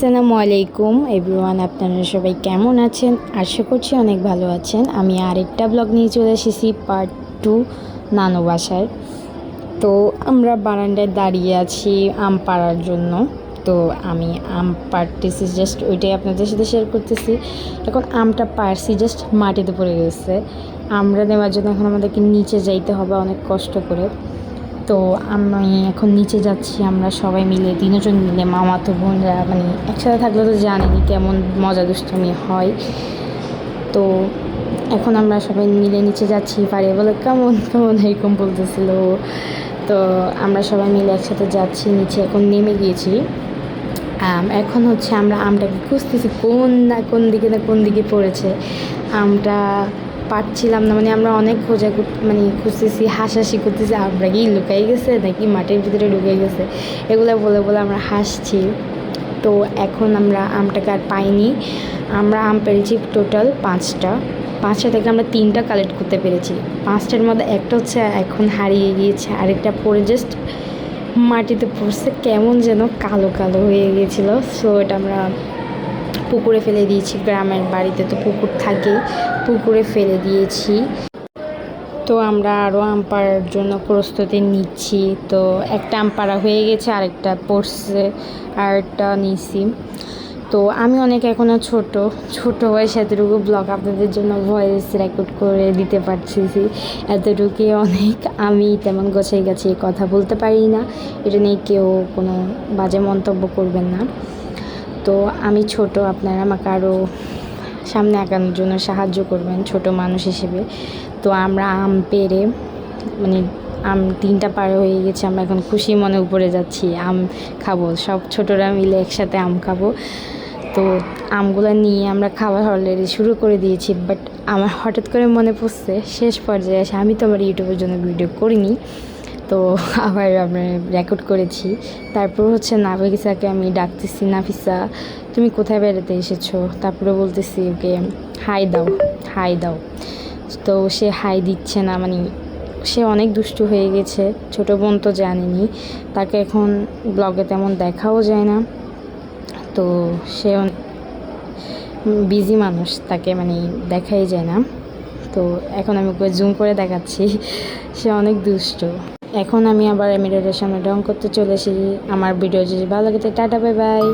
আসসালামু আলাইকুম এভরিওয়ান, আপনারা সবাই কেমন আছেন? আশা করছি অনেক ভালো আছেন। আমি আরেকটা ব্লগ নিয়ে চলে এসেছি, পার্ট 2 নানু বাসায়। তো আমরা বারান্দায় দাঁড়িয়ে আছি আম পাড়ার জন্য। তো আমি আম পাড়তেছি, জাস্ট ওইটাই আপনাদের সাথে শেয়ার করতেছি। এখন আমটা পাড়ছি, জাস্ট মাটিতে পড়ে গেছে। আমরা নেওয়ার জন্য এখন আমাদেরকে নিচে যাইতে হবে অনেক কষ্ট করে। তো আমি এখন নিচে যাচ্ছি, আমরা সবাই মিলে 3 জন মিলে, মামাতো বোনরা, মানে একসাথে থাকলে তো জানেনি কেমন মজা দুষ্টামি হয়। তো এখন আমরা সবাই মিলে নিচে যাচ্ছি, পারিয়ে বলে কেমন কেমন এরকম বলতেছিল। তো আমরা সবাই মিলে একসাথে যাচ্ছি নিচে, এখন নেমে গিয়েছি। এখন হচ্ছে আমরা আমটাকে খুঁজতেছি কোন দিকে না কোন দিকে পড়েছে আমটা, পাচ্ছিলাম না। মানে আমরা অনেক খুঁজতেছি, হাসাহাসি করতেছি, আমরা কি লুকাই গেছে নাকি মাটির ভিতরে ঢুকে গেছে, এগুলো বলে বলে আমরা হাসছি। তো এখন আমরা আমটাকে আর পাইনি। আমরা আম পেরেছি টোটাল 5টা থেকে আমরা 3টা কালেক্ট করতে পেরেছি। 5টার মধ্যে একটা হচ্ছে এখন হারিয়ে গিয়েছে, আরেকটা পড়ে জাস্ট মাটিতে পড়ছে, কেমন যেন কালো কালো হয়ে গিয়েছিলো। সো এটা আমরা পুকুরে ফেলে দিয়েছি, গ্রামের বাড়িতে তো পুকুর থাকে, পুকুরে ফেলে দিয়েছি। তো আমরা আরও আম পাড়ার জন্য প্রস্তুতি নিচ্ছি। তো একটা আম পাড়া হয়ে গেছে, আরেকটা পড়ছে, আরেকটা নিছি। তো আমি অনেক এখনও ছোট বয়সে এতটুকু ব্লগ আপনাদের জন্য ভয়েস রেকর্ড করে দিতে পারছি, এতটুকুই অনেক। আমি তেমন গাছিয়ে কথা বলতে পারি না, এটা নিয়ে কেউ কোনো বাজে মন্তব্য করবেন না। তো আমি ছোট, আপনারা আমাকে আরও সামনে আগানোর জন্য সাহায্য করবেন ছোট মানুষ হিসেবে। তো আমরা আম পেরে, মানে আম 3টা পার হয়ে গেছে, আমরা এখন খুশি মনে উপরে যাচ্ছি, আম খাবো, সব ছোটরা মিলে একসাথে আম খাবো। তো আমগুলো নিয়ে আমরা খাবার অলরেডি শুরু করে দিয়েছি, বাট আমার হঠাৎ করে মনে পড়ছে শেষ পর্যায়ে এসে, আমি তো আমার ইউটিউবের জন্য ভিডিও করিনি, তো আবার আমরা রেকর্ড করেছি। তারপর হচ্ছে নাফিসাকে আমি ডাকতেছি, নাফিসা তুমি কোথায় বেড়াতে এসেছো? তারপরে বলতেছি ওকে হাই দাও। তো সে হাই দিচ্ছে না, মানে সে অনেক দুষ্টু হয়ে গেছে। ছোটো বোন তো জানেনি, তাকে এখন ব্লগে তেমন দেখাও যায় না। তো সে বিজি মানুষ, তাকে মানে দেখাই যায় না। তো এখন আমি ওকে জুম করে দেখাচ্ছি, সে অনেক দুষ্ট। এখন আমি আবার মিররের সামনে রং করতে চলে এসেছি। আমার ভিডিও যদি ভালো লাগে টাটা, বাই বাই।